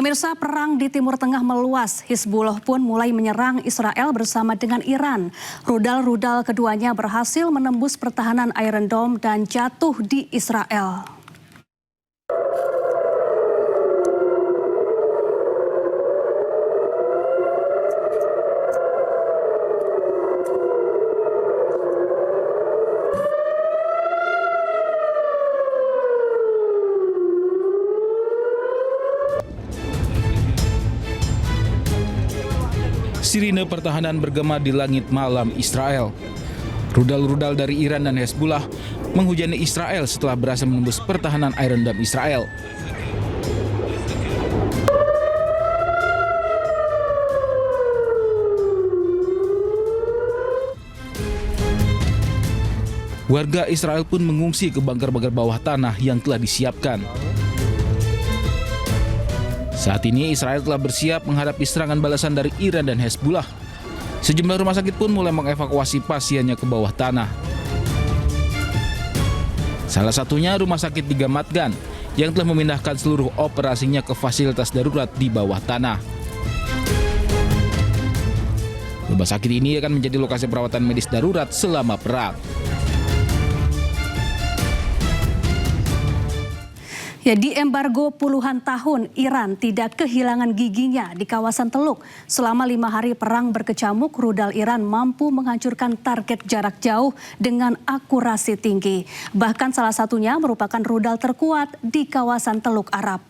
Pemirsa, perang di Timur Tengah meluas. Hizbullah pun mulai menyerang Israel bersama dengan Iran. Rudal-rudal keduanya berhasil menembus pertahanan Iron Dome dan jatuh di Israel. Sirine pertahanan bergema di langit malam Israel. Rudal-rudal dari Iran dan Hezbollah menghujani Israel setelah berhasil menembus pertahanan Iron Dome Israel. Warga Israel pun mengungsi ke bunker-bunker bawah tanah yang telah disiapkan. Saat ini Israel telah bersiap menghadapi serangan balasan dari Iran dan Hezbollah. Sejumlah rumah sakit pun mulai mengevakuasi pasiennya ke bawah tanah. Salah satunya rumah sakit di Gamatgan yang telah memindahkan seluruh operasinya ke fasilitas darurat di bawah tanah. Rumah sakit ini akan menjadi lokasi perawatan medis darurat selama perang. Ya, di embargo puluhan tahun, Iran tidak kehilangan giginya di kawasan Teluk. Selama 5 hari perang berkecamuk, rudal Iran mampu menghancurkan target jarak jauh dengan akurasi tinggi. Bahkan salah satunya merupakan rudal terkuat di kawasan Teluk Arab.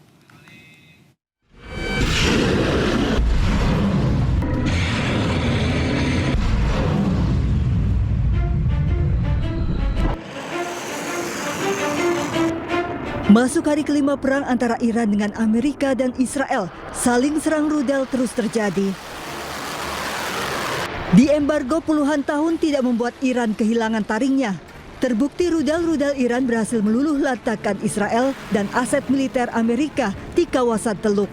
Masuk hari kelima perang antara Iran dengan Amerika dan Israel, saling serang rudal terus terjadi. Di embargo puluhan tahun tidak membuat Iran kehilangan taringnya. Terbukti rudal-rudal Iran berhasil meluluh lantakkan Israel dan aset militer Amerika di kawasan Teluk.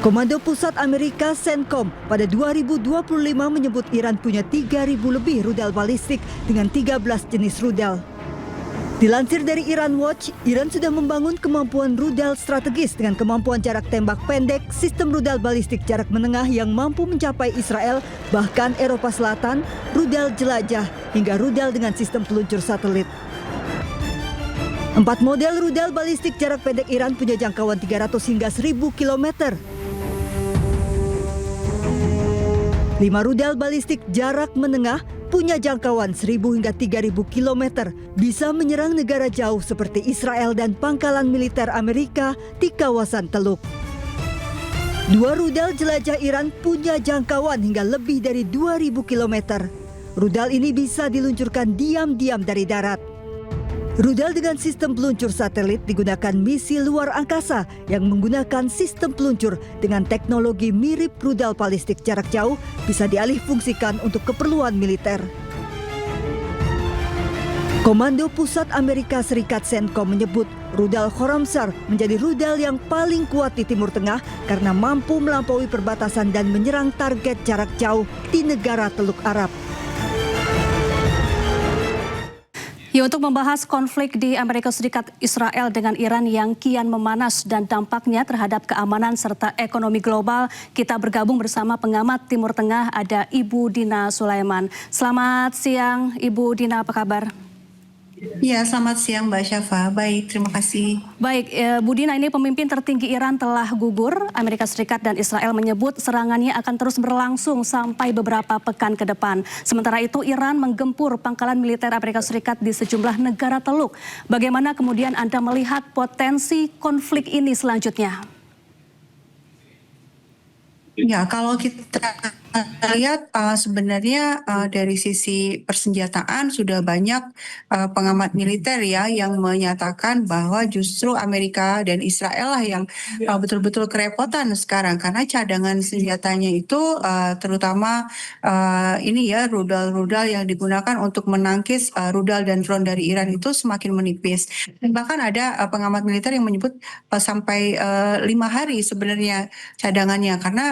Komando Pusat Amerika CENTCOM pada 2025 menyebut Iran punya 3.000 lebih rudal balistik dengan 13 jenis rudal. Dilansir dari Iran Watch, Iran sudah membangun kemampuan rudal strategis dengan kemampuan jarak tembak pendek, sistem rudal balistik jarak menengah yang mampu mencapai Israel, bahkan Eropa Selatan, rudal jelajah, hingga rudal dengan sistem peluncur satelit. 4 model rudal balistik jarak pendek Iran punya jangkauan 300 hingga 1.000 km. 5 rudal balistik jarak menengah punya jangkauan 1.000 hingga 3.000 km, bisa menyerang negara jauh seperti Israel dan pangkalan militer Amerika di kawasan Teluk. 2 rudal jelajah Iran punya jangkauan hingga lebih dari 2.000 km. Rudal ini bisa diluncurkan diam-diam dari darat. Rudal dengan sistem peluncur satelit digunakan misi luar angkasa yang menggunakan sistem peluncur dengan teknologi mirip rudal balistik jarak jauh bisa dialih fungsikan untuk keperluan militer. Komando Pusat Amerika Serikat CENTCOM menyebut rudal Khorramshahr menjadi rudal yang paling kuat di Timur Tengah karena mampu melampaui perbatasan dan menyerang target jarak jauh di negara Teluk Arab. Ya, untuk membahas konflik di Amerika Serikat Israel dengan Iran yang kian memanas dan dampaknya terhadap keamanan serta ekonomi global, kita bergabung bersama pengamat Timur Tengah, ada Ibu Dina Sulaiman. Selamat siang Ibu Dina, apa kabar? Ya, selamat siang Mbak Syafa. Baik, terima kasih. Baik, Bu Dina, ini pemimpin tertinggi Iran telah gugur. Amerika Serikat dan Israel menyebut serangannya akan terus berlangsung sampai beberapa pekan ke depan. Sementara itu Iran menggempur pangkalan militer Amerika Serikat di sejumlah negara Teluk. Bagaimana kemudian Anda melihat potensi konflik ini selanjutnya? Ya, kalau kita lihat sebenarnya dari sisi persenjataan sudah banyak pengamat militer ya yang menyatakan bahwa justru Amerika dan Israel lah yang betul-betul kerepotan sekarang karena cadangan senjatanya itu terutama ini ya rudal-rudal yang digunakan untuk menangkis rudal dan drone dari Iran itu semakin menipis. Dan bahkan ada pengamat militer yang menyebut sampai 5 hari sebenarnya cadangannya karena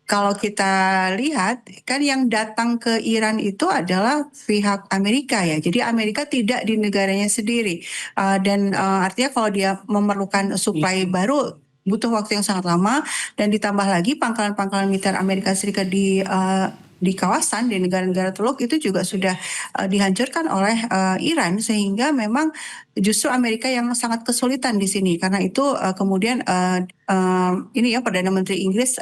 kalau kita lihat kan yang datang ke Iran itu adalah pihak Amerika ya. Jadi Amerika tidak di negaranya sendiri. Dan artinya kalau dia memerlukan suplai baru butuh waktu yang sangat lama, dan ditambah lagi pangkalan-pangkalan militer Amerika Serikat di kawasan, di negara-negara Teluk itu juga sudah dihancurkan oleh Iran, sehingga memang justru Amerika yang sangat kesulitan di sini. Karena itu kemudian ini ya, Perdana Menteri Inggris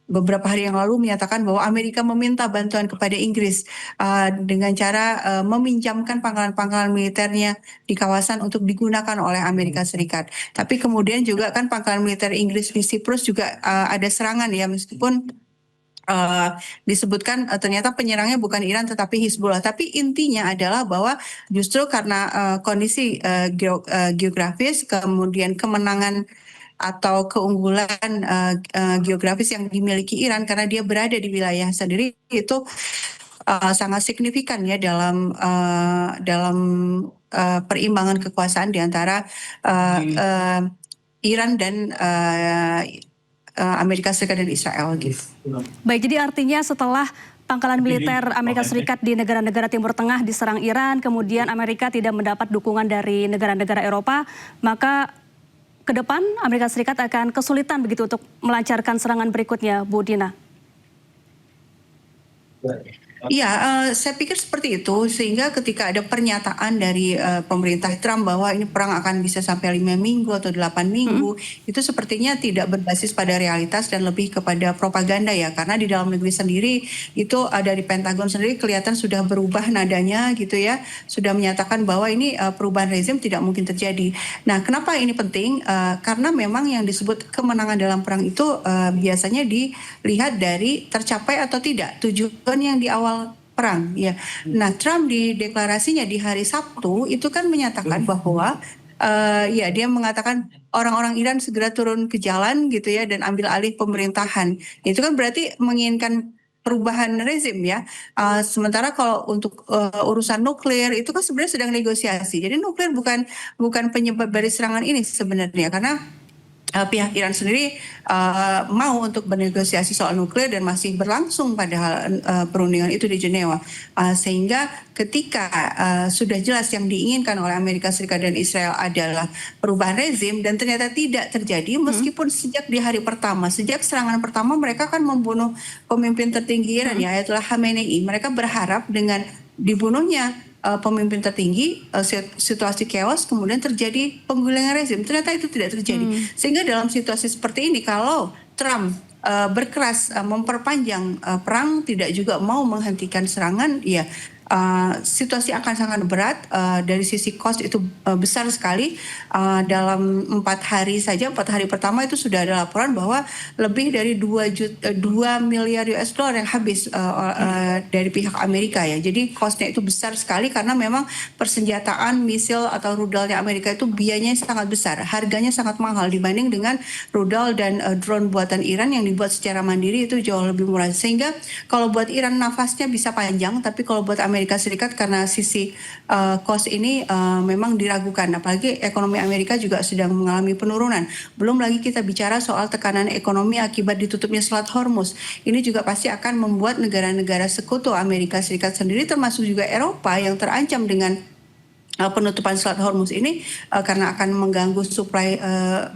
beberapa hari yang lalu menyatakan bahwa Amerika meminta bantuan kepada Inggris dengan cara meminjamkan pangkalan-pangkalan militernya di kawasan untuk digunakan oleh Amerika Serikat. Tapi kemudian juga kan pangkalan militer Inggris di Siprus juga ada serangan ya, meskipun disebutkan ternyata penyerangnya bukan Iran tetapi Hizbullah. Tapi intinya adalah bahwa justru karena kondisi geografis, kemudian kemenangan atau keunggulan geografis yang dimiliki Iran karena dia berada di wilayah sendiri, itu sangat signifikan ya dalam perimbangan kekuasaan di antara Iran dan Amerika Serikat dan Israel gitu. Baik, jadi artinya setelah pangkalan militer Amerika Serikat di negara-negara Timur Tengah diserang Iran, kemudian Amerika tidak mendapat dukungan dari negara-negara Eropa, maka ke depan Amerika Serikat akan kesulitan begitu untuk melancarkan serangan berikutnya, Bu Dina. Iya, saya pikir seperti itu, sehingga ketika ada pernyataan dari pemerintah Trump bahwa ini perang akan bisa sampai 5 minggu atau 8 minggu, itu sepertinya tidak berbasis pada realitas dan lebih kepada propaganda ya, karena di dalam negeri sendiri itu dari Pentagon sendiri kelihatan sudah berubah nadanya gitu ya, sudah menyatakan bahwa ini perubahan rezim tidak mungkin terjadi. Nah, kenapa ini penting? Karena memang yang disebut kemenangan dalam perang itu biasanya dilihat dari tercapai atau tidak tujuan yang di awal perang ya. Nah, Trump di deklarasinya di hari Sabtu itu kan menyatakan bahwa ya dia mengatakan orang-orang Iran segera turun ke jalan gitu ya dan ambil alih pemerintahan. Itu kan berarti menginginkan perubahan rezim ya. Sementara kalau untuk urusan nuklir itu kan sebenarnya sedang negosiasi. Jadi nuklir bukan penyebab dari serangan ini sebenarnya, karena pihak Iran sendiri mau untuk bernegosiasi soal nuklir dan masih berlangsung padahal perundingan itu di Jenewa. Sehingga ketika sudah jelas yang diinginkan oleh Amerika Serikat dan Israel adalah perubahan rezim dan ternyata tidak terjadi, meskipun sejak di hari pertama, sejak serangan pertama mereka kan membunuh pemimpin tertinggi Iran ya, Ayatollah Khamenei. Mereka berharap dengan dibunuhnya pemimpin tertinggi, situasi chaos, kemudian terjadi penggulingan rezim. Ternyata itu tidak terjadi. Sehingga dalam situasi seperti ini, kalau Trump berkeras memperpanjang perang, tidak juga mau menghentikan serangan, ya situasi akan sangat berat. Dari sisi cost itu besar sekali. Dalam 4 hari saja, 4 hari pertama itu sudah ada laporan bahwa lebih dari 2 miliar US dollar yang habis dari pihak Amerika ya. Jadi costnya itu besar sekali karena memang persenjataan, misil atau rudalnya Amerika itu biayanya sangat besar, harganya sangat mahal dibanding dengan rudal dan drone buatan Iran yang dibuat secara mandiri itu jauh lebih murah. Sehingga kalau buat Iran nafasnya bisa panjang, tapi kalau buat Amerika Serikat karena sisi cost ini memang diragukan. Apalagi ekonomi Amerika juga sedang mengalami penurunan. Belum lagi kita bicara soal tekanan ekonomi akibat ditutupnya Selat Hormuz. Ini juga pasti akan membuat negara-negara sekutu Amerika Serikat sendiri termasuk juga Eropa yang terancam dengan penutupan Selat Hormuz ini karena akan mengganggu suplai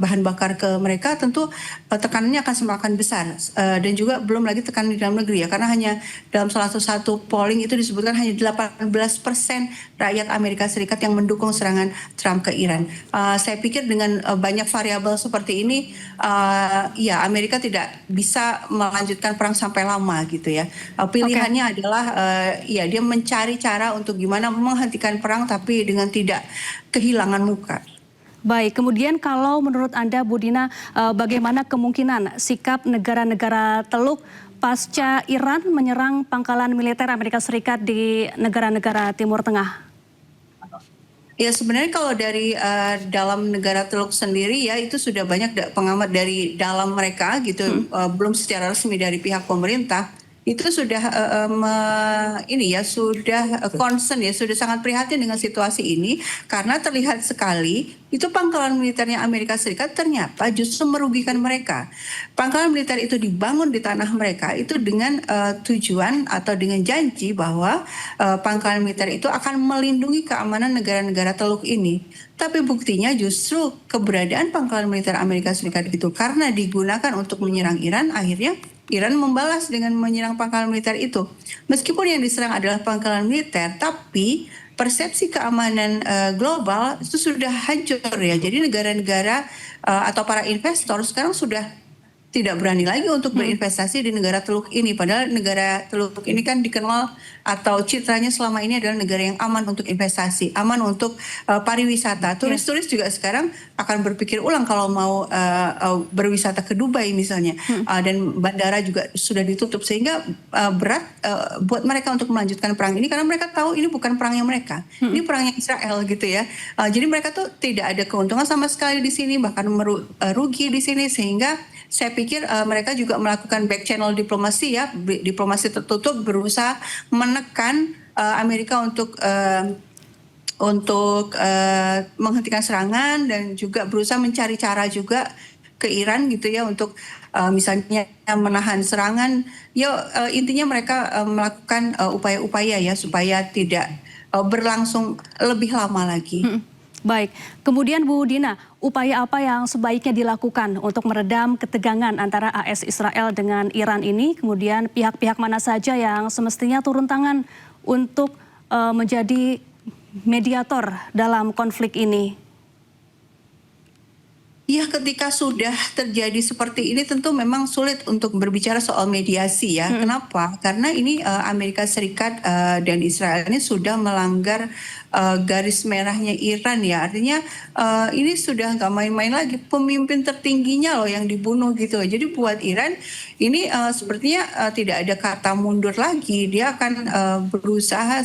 bahan bakar ke mereka, tentu tekanannya akan semakin besar. Dan juga belum lagi tekanan di dalam negeri ya, karena hanya dalam salah satu polling itu disebutkan hanya 18% rakyat Amerika Serikat yang mendukung serangan Trump ke Iran. Saya pikir dengan banyak variabel seperti ini, ya Amerika tidak bisa melanjutkan perang sampai lama gitu ya. Pilihannya adalah ya dia mencari cara untuk gimana menghentikan perang tapi dengan tidak kehilangan muka. Baik, kemudian kalau menurut Anda, Bu Dina, bagaimana kemungkinan sikap negara-negara Teluk pasca Iran menyerang pangkalan militer Amerika Serikat di negara-negara Timur Tengah? Ya sebenarnya kalau dari dalam negara Teluk sendiri ya itu sudah banyak pengamat dari dalam mereka gitu, belum secara resmi dari pihak pemerintah. itu sudah ini ya sudah concern ya, sudah sangat prihatin dengan situasi ini karena terlihat sekali itu pangkalan militernya Amerika Serikat ternyata justru merugikan mereka. Pangkalan militer itu dibangun di tanah mereka itu dengan tujuan atau dengan janji bahwa pangkalan militer itu akan melindungi keamanan negara-negara Teluk ini. Tapi buktinya justru keberadaan pangkalan militer Amerika Serikat itu karena digunakan untuk menyerang Iran, akhirnya Iran membalas dengan menyerang pangkalan militer itu. Meskipun yang diserang adalah pangkalan militer, tapi persepsi keamanan global itu sudah hancur ya. Jadi negara-negara atau para investor sekarang sudah tidak berani lagi untuk berinvestasi di negara Teluk ini. Padahal negara Teluk ini kan dikenal atau citranya selama ini adalah negara yang aman untuk investasi, aman untuk pariwisata. Turis-turis juga sekarang akan berpikir ulang kalau mau berwisata ke Dubai misalnya. Dan bandara juga sudah ditutup sehingga berat buat mereka untuk melanjutkan perang ini karena mereka tahu ini bukan perangnya mereka. Ini perangnya Israel gitu ya. Jadi mereka tuh tidak ada keuntungan sama sekali di sini, bahkan rugi di sini sehingga saya pikir mereka juga melakukan back channel diplomasi ya, diplomasi tertutup berusaha menekan Amerika untuk menghentikan serangan dan juga berusaha mencari cara juga ke Iran gitu ya untuk misalnya menahan serangan. Ya intinya mereka melakukan upaya-upaya ya supaya tidak berlangsung lebih lama lagi. Baik, kemudian Bu Dina, upaya apa yang sebaiknya dilakukan untuk meredam ketegangan antara AS Israel dengan Iran ini? Kemudian pihak-pihak mana saja yang semestinya turun tangan untuk menjadi mediator dalam konflik ini? Ya, ketika sudah terjadi seperti ini tentu memang sulit untuk berbicara soal mediasi ya. Kenapa? Karena ini Amerika Serikat dan Israel ini sudah melanggar garis merahnya Iran ya. Artinya ini sudah nggak main-main lagi. Pemimpin tertingginya loh yang dibunuh gitu. Jadi buat Iran ini sepertinya tidak ada kata mundur lagi. Dia akan berusaha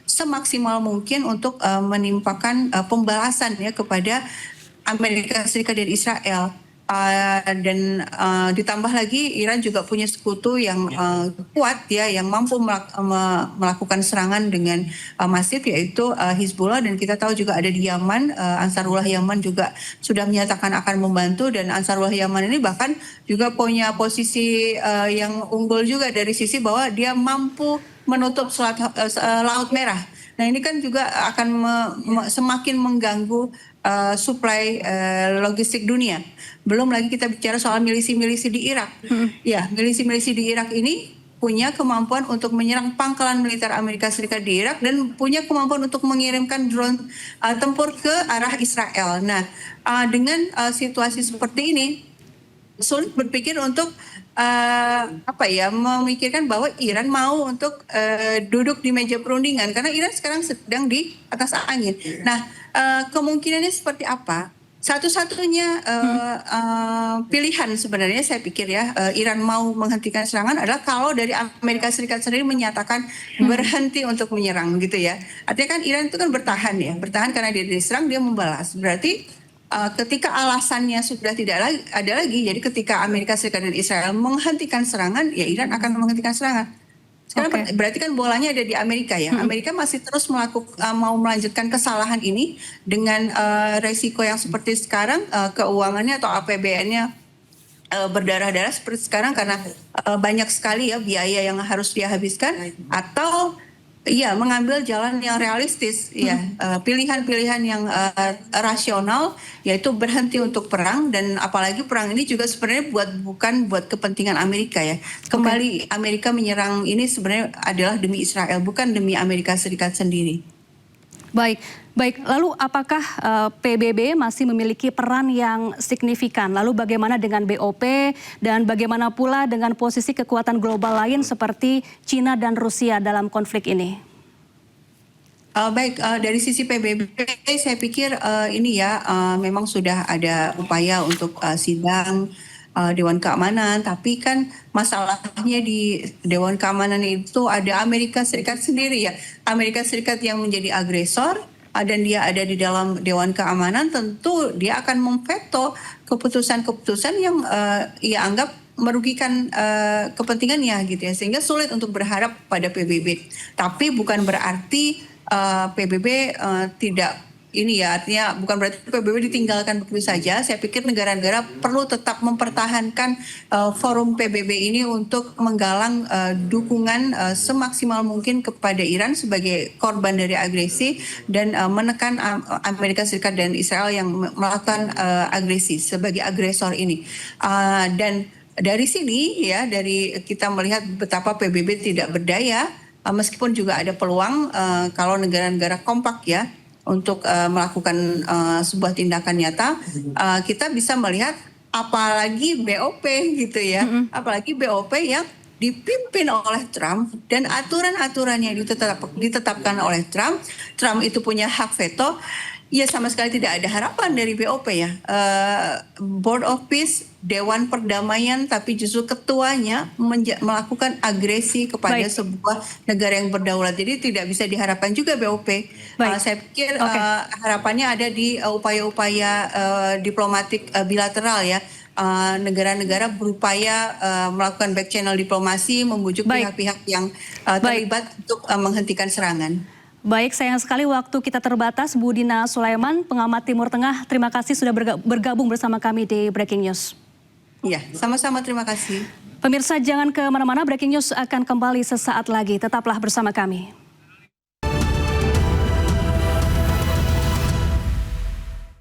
semaksimal mungkin untuk menimpakan pembalasan ya kepada Amerika Serikat dan Israel. Dan ditambah lagi Iran juga punya sekutu yang kuat ya, yang mampu melakukan serangan dengan masif yaitu Hizbullah, dan kita tahu juga ada di Yaman, Ansarullah Yaman juga sudah menyatakan akan membantu, dan Ansarullah Yaman ini bahkan juga punya posisi yang unggul juga dari sisi bahwa dia mampu menutup Laut Merah. Nah ini kan juga akan semakin mengganggu suplai logistik dunia. Belum lagi kita bicara soal milisi-milisi di Irak. Ya, milisi-milisi di Irak ini punya kemampuan untuk menyerang pangkalan militer Amerika Serikat di Irak dan punya kemampuan untuk mengirimkan drone tempur ke arah Israel. Nah, dengan situasi seperti ini sulit berpikir untuk memikirkan bahwa Iran mau untuk duduk di meja perundingan karena Iran sekarang sedang di atas angin. Nah, kemungkinannya seperti apa? Satu-satunya pilihan sebenarnya saya pikir ya Iran mau menghentikan serangan adalah kalau dari Amerika Serikat sendiri menyatakan berhenti untuk menyerang gitu ya. Artinya kan Iran itu kan bertahan karena dia diserang, dia membalas. Berarti ketika alasannya sudah tidak ada lagi, jadi ketika Amerika Serikat dan Israel menghentikan serangan, ya Iran akan menghentikan serangan. Sekarang berarti kan bolanya ada di Amerika ya. Amerika masih terus mau melanjutkan kesalahan ini dengan resiko yang seperti sekarang, keuangannya atau APBN-nya berdarah-darah seperti sekarang karena banyak sekali ya biaya yang harus dia habiskan, atau iya, mengambil jalan yang realistis, ya, pilihan-pilihan yang rasional, yaitu berhenti untuk perang, dan apalagi perang ini juga sebenarnya bukan buat kepentingan Amerika ya. Kembali Amerika menyerang ini sebenarnya adalah demi Israel, bukan demi Amerika Serikat sendiri. Baik. Lalu apakah PBB masih memiliki peran yang signifikan? Lalu bagaimana dengan BOP dan bagaimana pula dengan posisi kekuatan global lain seperti China dan Rusia dalam konflik ini? Dari sisi PBB saya pikir ini ya memang sudah ada upaya untuk sidang Dewan Keamanan, tapi kan masalahnya di Dewan Keamanan itu ada Amerika Serikat sendiri ya. Amerika Serikat yang menjadi agresor, dan dia ada di dalam Dewan Keamanan, tentu dia akan memveto keputusan-keputusan yang ia anggap merugikan kepentingannya gitu ya, sehingga sulit untuk berharap pada PBB. Tapi bukan berarti PBB tidak ini ya, artinya bukan berarti PBB ditinggalkan begitu saja. Saya pikir negara-negara perlu tetap mempertahankan forum PBB ini untuk menggalang dukungan semaksimal mungkin kepada Iran sebagai korban dari agresi dan menekan Amerika Serikat dan Israel yang melakukan agresi sebagai agresor ini. Dan dari sini ya, dari kita melihat betapa PBB tidak berdaya, meskipun juga ada peluang kalau negara-negara kompak ya untuk melakukan sebuah tindakan nyata, kita bisa melihat apalagi BOP gitu ya, apalagi BOP yang dipimpin oleh Trump dan aturan-aturan yang ditetapkan oleh Trump. Trump itu punya hak veto. Ya sama sekali tidak ada harapan dari BOP ya. Board of Peace, Dewan Perdamaian, tapi justru ketuanya melakukan agresi kepada sebuah negara yang berdaulat. Jadi tidak bisa diharapkan juga BOP. Saya pikir harapannya ada di upaya-upaya diplomatik bilateral ya. Negara-negara berupaya melakukan back channel diplomasi, membujuk pihak-pihak yang terlibat untuk menghentikan serangan. Baik, sayang sekali waktu kita terbatas. Bu Dina Sulaiman, pengamat Timur Tengah, terima kasih sudah bergabung bersama kami di Breaking News. Iya, sama-sama terima kasih. Pemirsa jangan kemana-mana, Breaking News akan kembali sesaat lagi. Tetaplah bersama kami.